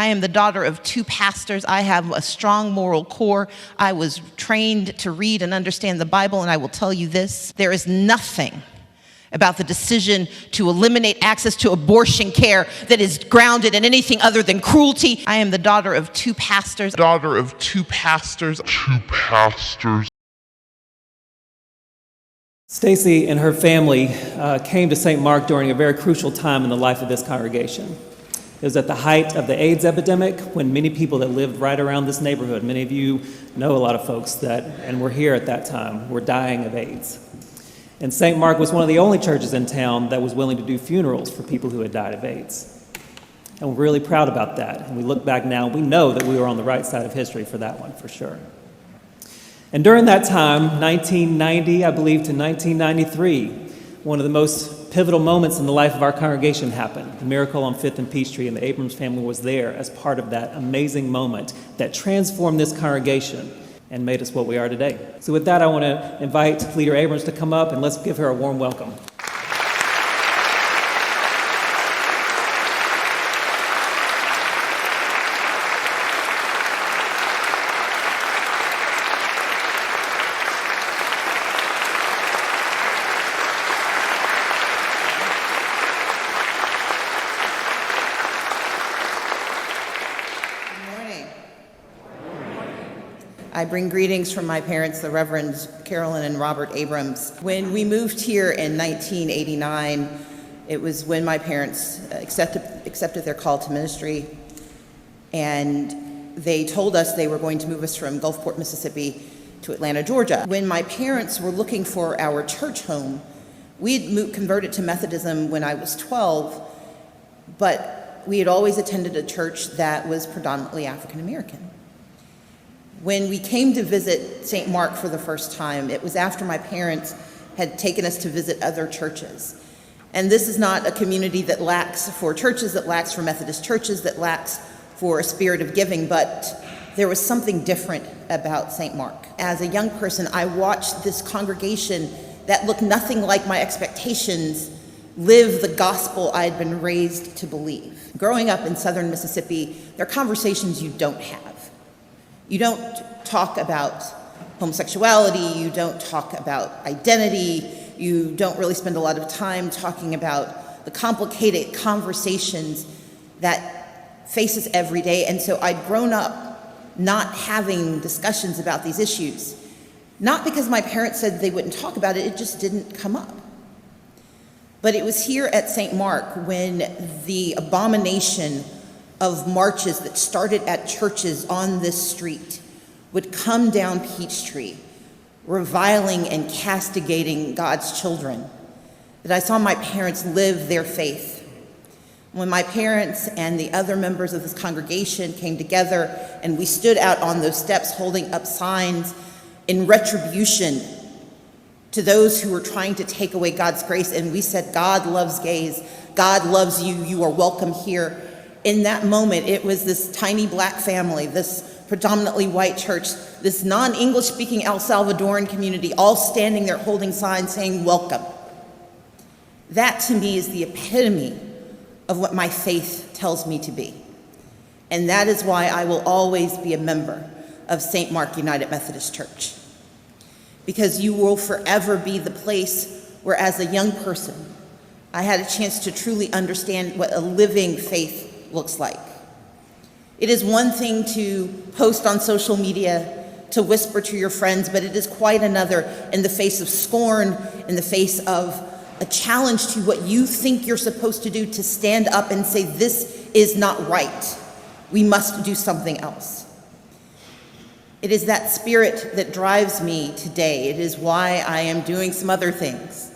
I am the daughter of 2 pastors. I have a strong moral core. I was trained to read and understand the Bible, and I will tell you this: there is nothing about the decision to eliminate access to abortion care that is grounded in anything other than cruelty. I am the daughter of 2 pastors. Stacey and her family came to St. Mark during a very crucial time in the life of this congregation. It was at the height of the AIDS epidemic, when many people that lived right around this neighborhood, many of you know a lot of folks that, and were here at that time, were dying of AIDS. And St. Mark was one of the only churches in town that was willing to do funerals for people who had died of AIDS. And we're really proud about that. And we look back now, we know that we were on the right side of history for that one, for sure. And during that time, 1990, I believe, to 1993, one of the most pivotal moments in the life of our congregation happened. The miracle on 5th and Peachtree, and the Abrams family was there as part of that amazing moment that transformed this congregation and made us what we are today. So with that, I want to invite Leader Abrams to come up, and let's give her a warm welcome. I bring greetings from my parents, the Reverends Carolyn and Robert Abrams. When we moved here in 1989, it was when my parents accepted their call to ministry, and they told us they were going to move us from Gulfport, Mississippi to Atlanta, Georgia. When my parents were looking for our church home, we had converted to Methodism when I was 12, but we had always attended a church that was predominantly African American. When we came to visit St. Mark for the first time, it was after my parents had taken us to visit other churches. And this is not a community that lacks for churches, that lacks for Methodist churches, that lacks for a spirit of giving, but there was something different about St. Mark. As a young person, I watched this congregation that looked nothing like my expectations live the gospel I had been raised to believe. Growing up in southern Mississippi, there are conversations you don't have. You don't talk about homosexuality, you don't talk about identity, you don't really spend a lot of time talking about the complicated conversations that face us every day. And so I'd grown up not having discussions about these issues. Not because my parents said they wouldn't talk about it, it just didn't come up. But it was here at St. Mark when the abomination of marches that started at churches on this street would come down Peachtree, reviling and castigating God's children, that I saw my parents live their faith. When my parents and the other members of this congregation came together and we stood out on those steps holding up signs in retribution to those who were trying to take away God's grace, and we said, God loves gays, God loves you, you are welcome here. In that moment, it was this tiny black family, this predominantly white church, this non-English speaking El Salvadoran community, all standing there holding signs saying, welcome. That to me is the epitome of what my faith tells me to be. And that is why I will always be a member of St. Mark United Methodist Church. Because you will forever be the place where, as a young person, I had a chance to truly understand what a living faith looks like. It is one thing to post on social media, to whisper to your friends, but it is quite another in the face of scorn, in the face of a challenge to what you think you're supposed to do, to stand up and say, this is not right. We must do something else. It is that spirit that drives me today. It is why I am doing some other things.